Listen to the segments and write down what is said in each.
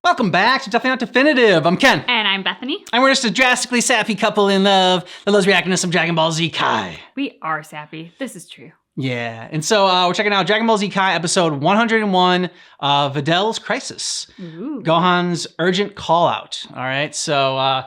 Welcome back to Definitely Not Definitive. I'm Ken. And I'm Bethany. And we're just a drastically sappy couple in love that loves reacting to some Dragon Ball Z Kai. We are sappy. This is true. Yeah, and so we're checking out Dragon Ball Z Kai episode 101, Videl's Crisis. Ooh. Gohan's urgent call out. All right, so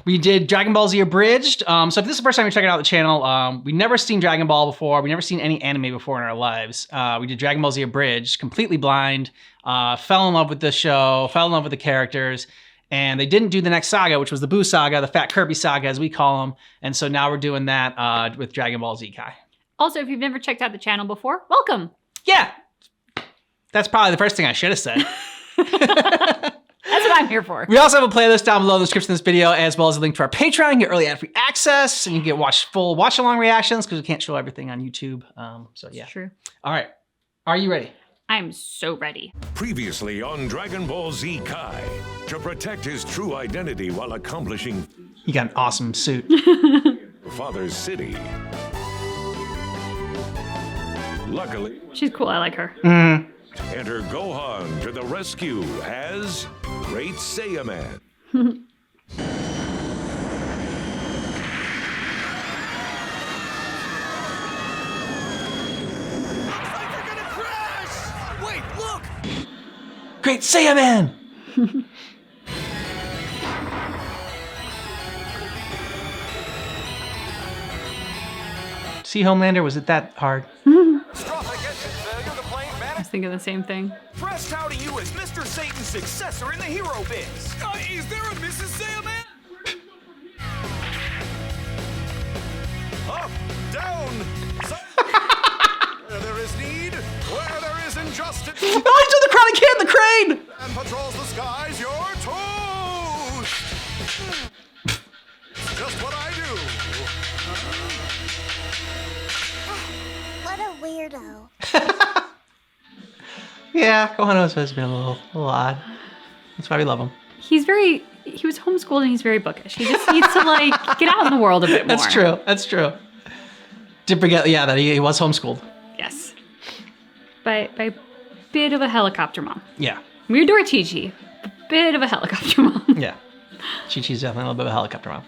we did Dragon Ball Z Abridged. So if this is the first time you're checking out the channel, we've never seen Dragon Ball before. We've never seen any anime before in our lives. We did Dragon Ball Z Abridged, completely blind, fell in love with the show, fell in love with the characters, and they didn't do the next saga, which was the Buu saga, the Fat Kirby saga, as we call them. And so now we're doing that with Dragon Ball Z Kai. Also, if you've never checked out the channel before, welcome. Yeah, that's probably the first thing I should have said. That's what I'm here for. We also have a playlist down below in the description of this video, as well as a link to our Patreon. You get early ad-free access, and you get full watch-along reactions, because we can't show everything on YouTube. So yeah. It's true. All right, are you ready? I'm so ready. Previously on Dragon Ball Z Kai, to protect his true identity while accomplishing You got an awesome suit. Father's city. Luckily, She's cool. I like her. enter Gohan to the rescue as Great Saiyaman. Great Saiyaman! See, Homelander, was it that hard? I was thinking the same thing. Pressed out to you as Mr. Satan's successor in the hero biz. Is there a Mrs. Saiyaman? Up, down, where there is need, where there is injustice. Oh, he's doing the Karate Kid in the crane! And patrols the skies, you're toast. It's just what I do. What a weirdo. Yeah, Gohan was supposed to be a little odd. That's why we love him. He was homeschooled and he's very bookish. He just needs to like get out in the world a bit more. That's true, that's true. Did forget, yeah, that he was homeschooled. Yes. By a bit of a helicopter mom. Yeah. We adore Chi-Chi. A bit of a helicopter mom. Yeah. Chi-Chi's definitely a little bit of a helicopter mom.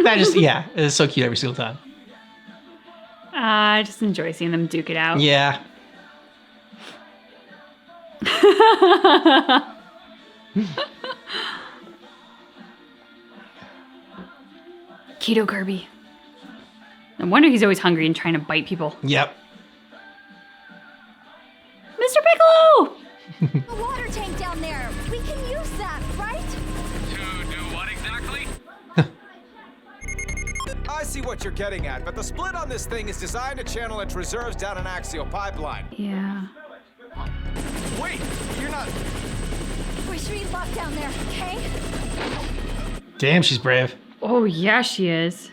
That just, yeah, it is so cute every single time. I just enjoy seeing them duke it out. Yeah. Keto Kirby. No wonder he's always hungry and trying to bite people. Yep. Mr. Piccolo! The water tank down there. We can use that, right? To do what exactly? I see what you're getting at, but the split on this thing is designed to channel its reserves down an axial pipeline. Yeah. Wait, you're not... We should be locked down there, okay? Damn, she's brave. Oh, yeah, she is.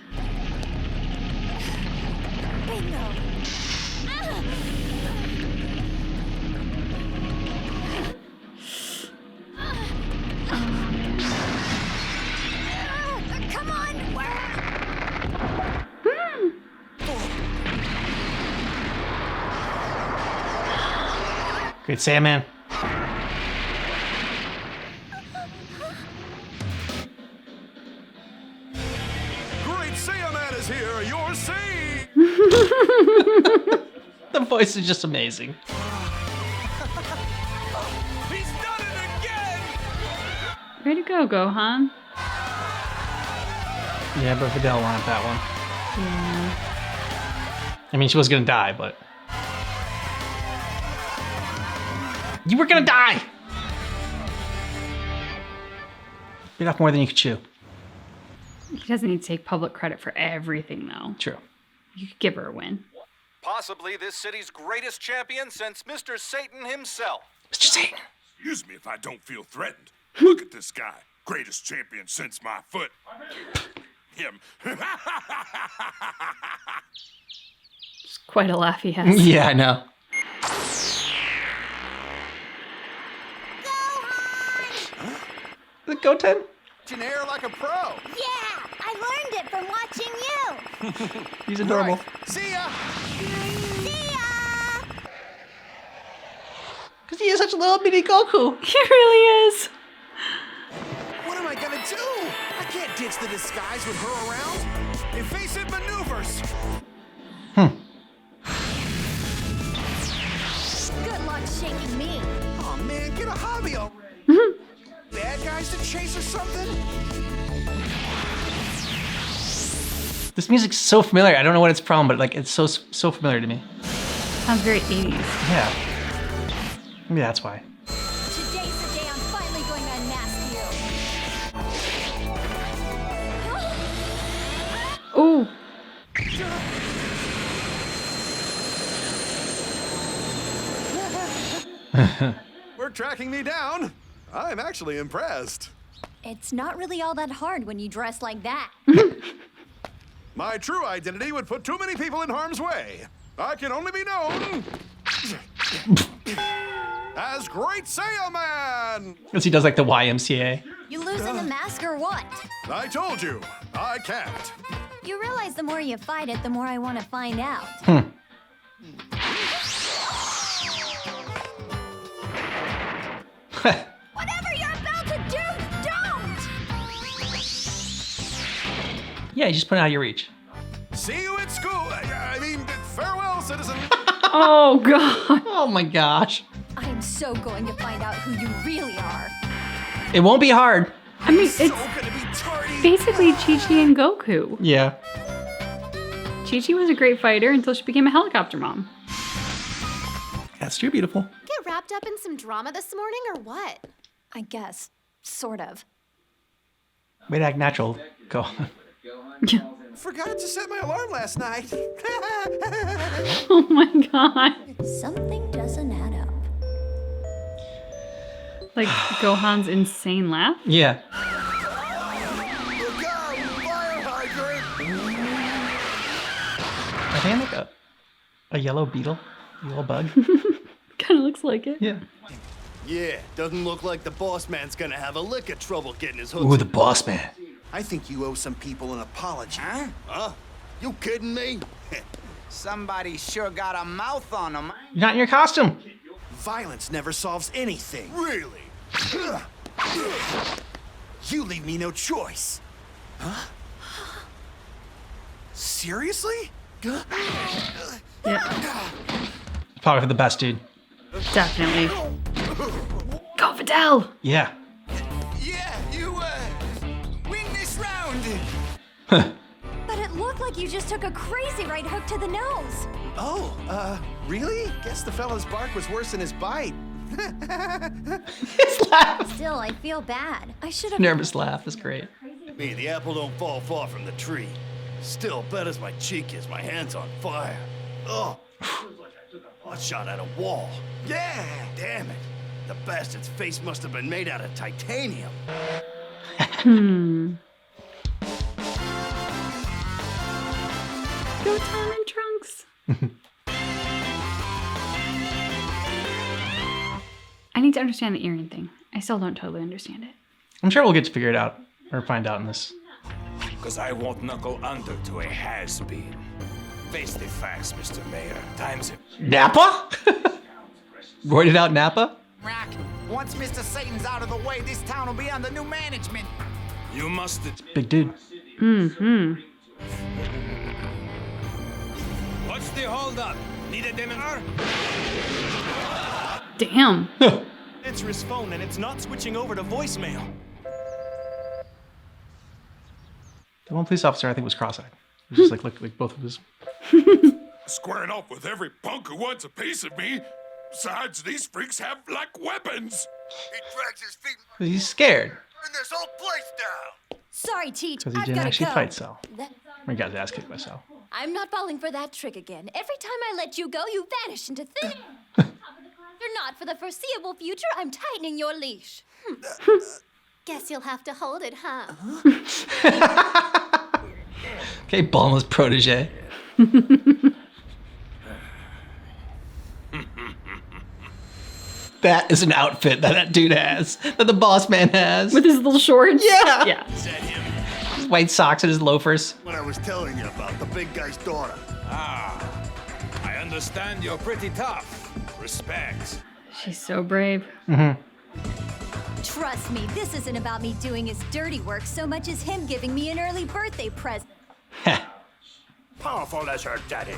Bingo. Come on. Great Saiyaman. Great Saiyaman is here, you're saved! The voice is just amazing. He's done it again! Way to go, Gohan. Yeah, but Videl wanted that one. Yeah. I mean, she was gonna die, but... You were gonna die! Bit off more than you could chew. He doesn't need to take public credit for everything, though. True. You could give her a win. Possibly this city's greatest champion since Mr. Satan himself. Mr. Satan! Excuse me if I don't feel threatened. Look at this guy. Greatest champion since my foot. Him. It's quite a laugh he has. Yeah, I know. The Goten? An air like a pro. Yeah, I learned it from watching you. He's adorable. Right. See ya. See ya! Because he is such a little mini Goku. He really is. too! I can't ditch the disguise with her around. Evasive maneuvers! Good luck shaking me. Oh man, get a hobby already. Bad guys to chase or something? This music's so familiar. I don't know what it's from, but like it's so familiar to me. Sounds very 80s. Yeah. Maybe that's why. Today's the day I'm finally going to unmask you. Oh, We're tracking me down. I'm actually impressed. It's not really all that hard when you dress like that. My true identity would put too many people in harm's way. I can only be known as Great Saiyaman. Because he does like the YMCA. You losing the mask or what? I told you, I can't. You realize the more you fight it, the more I want to find out. Whatever you're about to do, don't! Yeah, you just put it out of your reach. See you at school. I mean, farewell, citizen. oh God. Oh my gosh. I am so going to find out who you really are. It won't be hard. I mean, So it's gonna be tardy. basically Chi-Chi and Goku. Yeah. Chi-Chi was a great fighter until she became a helicopter mom. That's too beautiful. Get wrapped up in some drama this morning or what? I guess. Sort of. Way to act natural. Go. Forgot to set my alarm last night. Oh my God. Something doesn't add up. Like Gohan's insane laugh. Yeah. Look out, fire hydrant. I think like a yellow beetle. Yellow bug. Kind of looks like it. Yeah. Yeah, doesn't look like the boss man's gonna have a lick of trouble getting his hooks. Ooh, the boss man. I think you owe some people an apology. Huh? You kidding me? Somebody sure got a mouth on them. You're not in your costume. Violence never solves anything. Really? You leave me no choice. Huh? Seriously? Yeah, Probably for the best, dude. definitely. Go Videl. Yeah. Yeah, you, win this round. But it looked like you just took a crazy right hook to the nose. Oh, really? Guess the fella's bark was worse than his bite. His laugh. Still, I feel bad. I should have. Nervous laugh is great. Me, the apple don't fall far from the tree. Still, bad as my cheek is, my hand's on fire. Oh, feels like I took a hot shot at a wall. Yeah, damn it. The bastard's face must have been made out of titanium. Go Tom and Trunks. I need to understand the earring thing. I still don't totally understand it. I'm sure we'll get to figure it out or find out in this. Because I won't knuckle under to a has-been. Face the facts, Mr. Mayor. Time's it. Napa? Roided out Napa? Rock, once Mr. Satan's out of the way, this town will be under new management. You must... Big dude. Mm-hmm. What's the holdup? Need a dinner? Damn. Answer his phone and it's not switching over to voicemail. The one police officer I think was cross-eyed. He was just like, look, like both of his. Squaring off with every punk who wants a piece of me. Besides, these freaks have, like, weapons. He drags his feet He's scared and this whole place down. Sorry, Teach. because he I've didn't gotta actually go. fight Cell. That- He got his ass kicked by Cell. I'm not falling for that trick again. Every time I let you go, you vanish into thin air. You're not for the foreseeable future. I'm tightening your leash. Guess you'll have to hold it, huh? Okay, Bulma's protege. That is an outfit that dude has, that the boss man has. With his little shorts. Yeah. Yeah. Is that him? His white socks and his loafers. What I was telling you about, the big guy's daughter. Ah, I understand you're pretty tough. Respect. She's so brave. True Trust me, this isn't about me doing his dirty work so much as him giving me an early birthday present. Powerful as her daddy.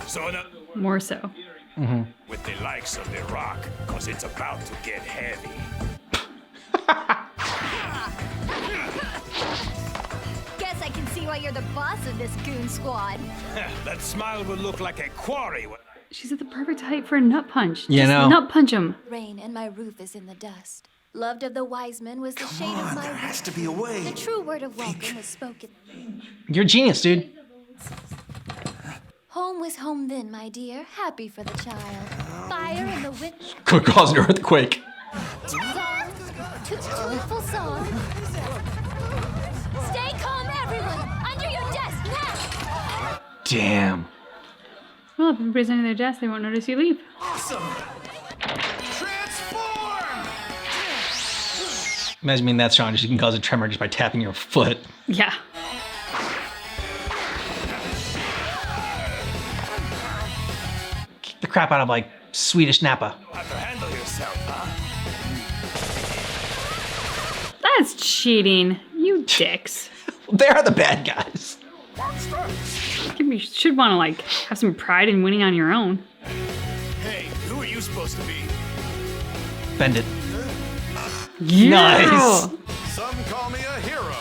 So now, More so. with the likes of the Rock, cause it's about to get heavy. Guess I can see why you're the boss of this goon squad. That smile would look like a quarry. She's at the perfect height for a nut punch. You Just know. nut punch him. Rain and my roof is in the dust. Loved of the wise men was the shade of my There roof. has to be a way. The true word of welcome was spoken. You're a genius, dude. Home was home then, my dear. Happy for the child. Fire in the wind. Could cause an earthquake. Song. Tuneful song. Stay calm, everyone. Under your desk now. Damn. Well, if everybody's under their desk, they won't notice you leave. Imagine being that strong, just you can cause a tremor just by tapping your foot. Yeah. Kick the crap out of like Swedish Napa. Have to handle yourself, huh? That's cheating. You dicks. They're the bad guys. You should want to, like, have some pride in winning on your own. Hey, who are you supposed to be? Bend it. Yeah. Nice. Some call me a hero.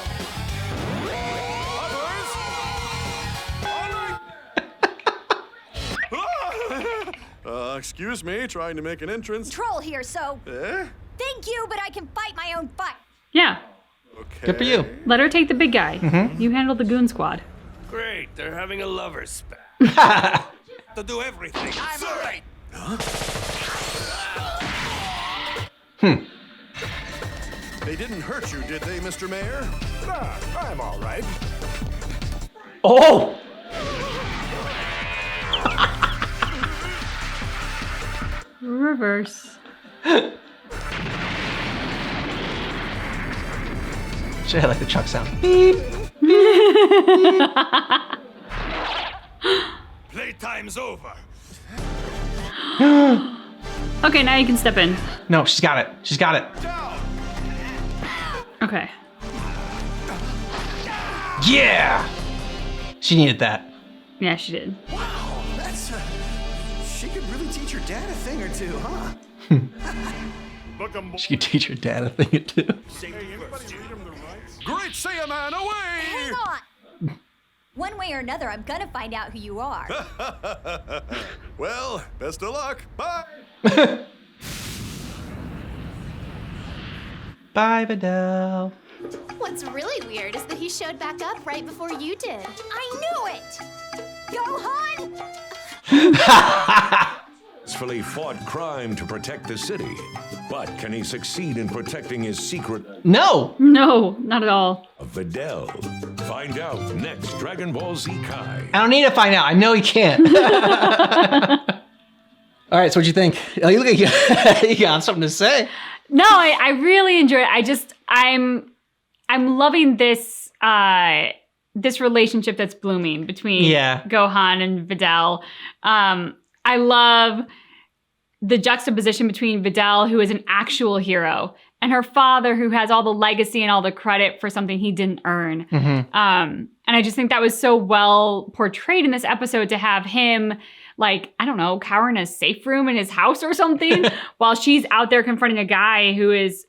Others? Excuse me, trying to make an entrance. Troll here, so. Eh? Thank you, but I can fight my own fight. Yeah. Okay. Good for you. Let her take the big guy. You handle the goon squad. Great, they're having a lover's spat. To do everything. I'm all right. They didn't hurt you, did they, Mr. Mayor? Nah, I'm all right. Oh! Reverse. Should have like the truck sound. Beep. Playtime's over. Okay, now you can step in. No, she's got it. She's got it. Okay. Yeah! She needed that. Yeah, she did. That's she could really teach her dad a thing or two, huh? She could teach her dad a thing or two. Great Saiyaman, away! Hang on. One way or another, I'm gonna find out who you are. Well, best of luck. Bye. Bye, Videl. What's really weird is that he showed back up right before you did. I knew it! Gohan! Successfully fought crime to protect the city. But can he succeed in protecting his secret No! No, not at all. of Videl? Find out next Dragon Ball Z Kai. I don't need to find out. I know he can't. All right, so what'd you think? Oh, you look like you got something to say. No, I really enjoy it. I'm loving this this relationship that's blooming between Gohan and Videl. I love the juxtaposition between Videl, who is an actual hero, and her father, who has all the legacy and all the credit for something he didn't earn. And I just think that was so well portrayed in this episode to have him, like, I don't know, cower in a safe room in his house or something, while she's out there confronting a guy who is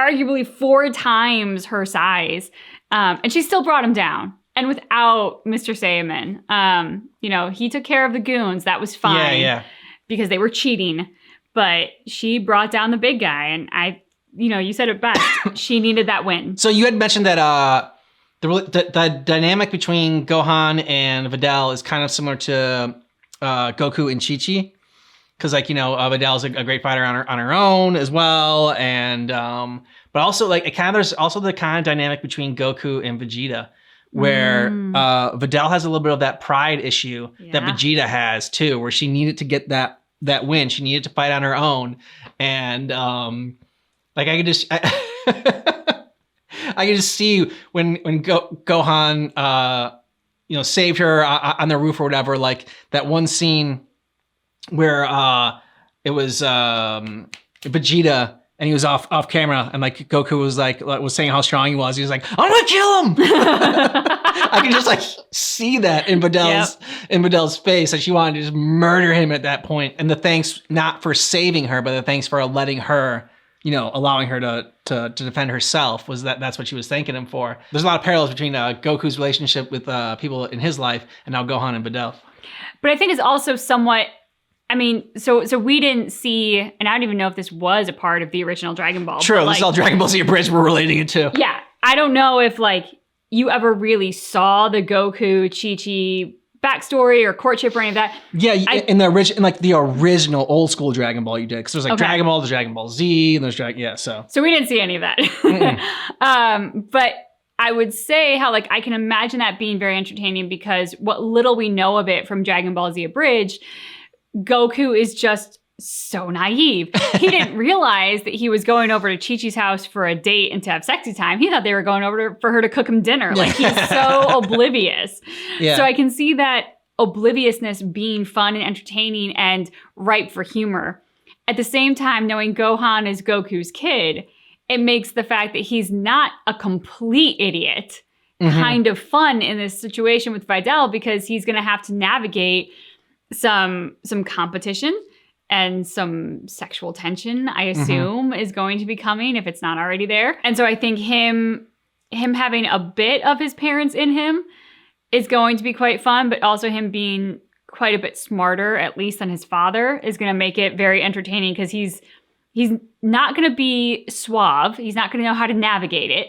arguably 4 times her size. And she still brought him down. And without Mr. Saiyaman, he took care of the goons. That was fine. Yeah. Because they were cheating. But she brought down the big guy. And you said it best. She needed that win. So you had mentioned that the dynamic between Gohan and Videl is kind of similar to Goku and Chi-Chi. Because, Videl's a great fighter on her own as well. And, but also, there's also the kind of dynamic between Goku and Vegeta, where Videl has a little bit of that pride issue that Vegeta has too, where she needed to get that win. She needed to fight on her own. And I could just I could just see when Gohan saved her on the roof or whatever, like that one scene where it was Vegeta and he was off camera, and like Goku was saying how strong he was. He was like, "I'm gonna kill him." I can just like see that in Videl's face, and she wanted to just murder him at that point. And the thanks not for saving her, but the thanks for letting her, allowing her to defend herself was that's what she was thanking him for. There's a lot of parallels between Goku's relationship with people in his life and now Gohan and Videl. But I think it's also somewhat. I mean, so we didn't see, and I don't even know if this was a part of the original Dragon Ball. True, this is all Dragon Ball Z Abridged we're relating it to. Yeah, I don't know if like you ever really saw the Goku Chi-Chi backstory or courtship or any of that. Yeah, in the original old school Dragon Ball you did, because there's like Dragon Ball, there's Dragon Ball Z, and there's so we didn't see any of that. But I would say how like I can imagine that being very entertaining, because what little we know of it from Dragon Ball Z Abridged, Goku is just so naive. He didn't realize that he was going over to Chi-Chi's house for a date and to have sexy time. He thought they were going over for her to cook him dinner. Like, he's so oblivious. Yeah. So I can see that obliviousness being fun and entertaining and ripe for humor. At the same time, knowing Gohan is Goku's kid, it makes the fact that he's not a complete idiot kind of fun in this situation with Videl, because he's going to have to navigate some competition and some sexual tension, I assume, is going to be coming if it's not already there. And so I think him having a bit of his parents in him is going to be quite fun, but also him being quite a bit smarter, at least than his father, is going to make it very entertaining, because he's not going to be suave. He's not going to know how to navigate it,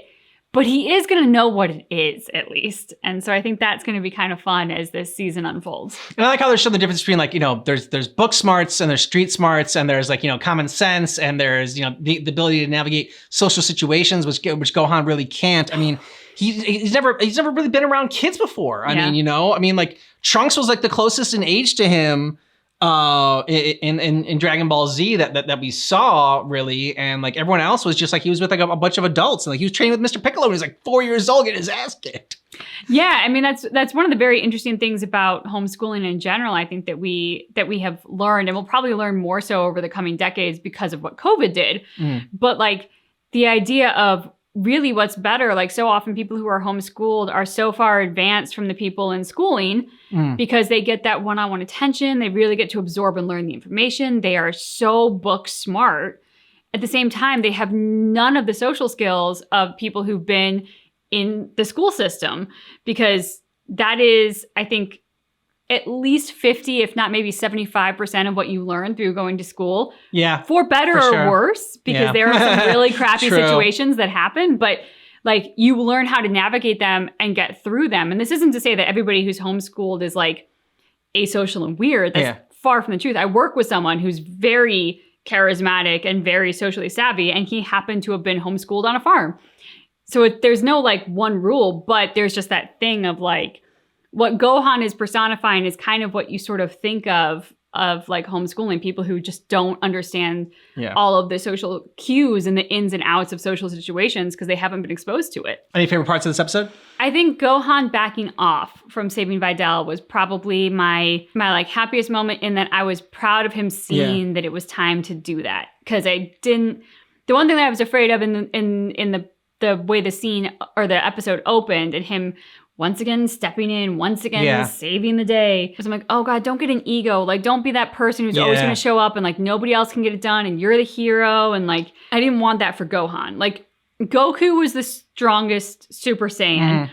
but he is going to know what it is, at least. And so I think that's going to be kind of fun as this season unfolds. And I like how there's shown the difference between, like, there's book smarts and there's street smarts, and there's like, common sense, and there's, the ability to navigate social situations, which Gohan really can't. I mean, he's never really been around kids before. I mean, like Trunks was like the closest in age to him in Dragon Ball Z that we saw, really, and like everyone else was just like, he was with like a bunch of adults, and like he was training with Mr. Piccolo when he was like 4 years old, getting his ass kicked. Yeah, I mean that's one of the very interesting things about homeschooling in general. I think that we have learned, and we'll probably learn more so over the coming decades because of what COVID did. But like the idea of really what's better, like so often people who are homeschooled are so far advanced from the people in schooling because they get that one-on-one attention. They really get to absorb and learn the information. They are so book smart. At the same time, they have none of the social skills of people who've been in the school system, because that is, I think, at least 50, if not maybe 75% of what you learn through going to school. Yeah. For better or worse, because there are some really crappy situations that happen, but like you learn how to navigate them and get through them. And this isn't to say that everybody who's homeschooled is like asocial and weird. That's far from the truth. I work with someone who's very charismatic and very socially savvy, and he happened to have been homeschooled on a farm. So there's no like one rule, but there's just that thing of like, what Gohan is personifying is kind of what you sort of think of like homeschooling, people who just don't understand all of the social cues and the ins and outs of social situations because they haven't been exposed to it. Any favorite parts of this episode? I think Gohan backing off from saving Videl was probably my like happiest moment, in that I was proud of him seeing that it was time to do that. Because the one thing that I was afraid of in the way the scene or the episode opened, and him once again stepping in, once again saving the day. Because I'm like, oh God, don't get an ego. Like, don't be that person who's always going to show up and like nobody else can get it done and you're the hero. And like, I didn't want that for Gohan. Like, Goku was the strongest Super Saiyan,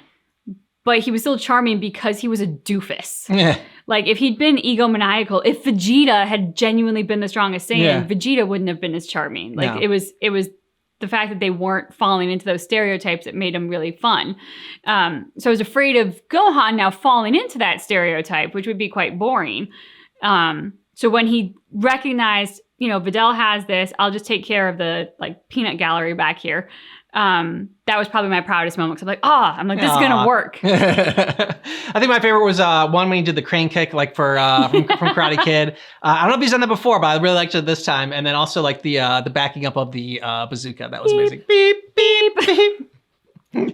but he was still charming because he was a doofus. Like, if he'd been egomaniacal, if Vegeta had genuinely been the strongest Saiyan, Vegeta wouldn't have been as charming. Like, it was the fact that they weren't falling into those stereotypes that made them really fun. So I was afraid of Gohan now falling into that stereotype, which would be quite boring. So when he recognized, Videl has this, I'll just take care of the like peanut gallery back here. That was probably my proudest moment. Cause I'm like, this is gonna work. I think my favorite was one when he did the crane kick, like from Karate Kid. I don't know if he's done that before, but I really liked it this time. And then also like the backing up of the bazooka. That was amazing. Beep, beep, beep. You'll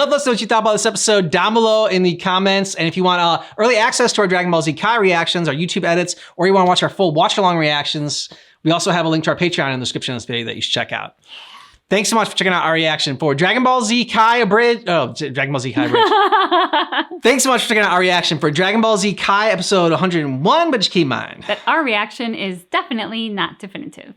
let us know what you thought about this episode down below in the comments. And if you want early access to our Dragon Ball Z Kai reactions, our YouTube edits, or you want to watch our full watch-along reactions, We also have a link to our Patreon in the description of this video that you should check out. Thanks so much for checking out our reaction for Dragon Ball Z Kai Abridged. Oh, Dragon Ball Z Kai Abridged. Thanks so much for checking out our reaction for Dragon Ball Z Kai episode 101, but just keep in mind that our reaction is definitely not definitive.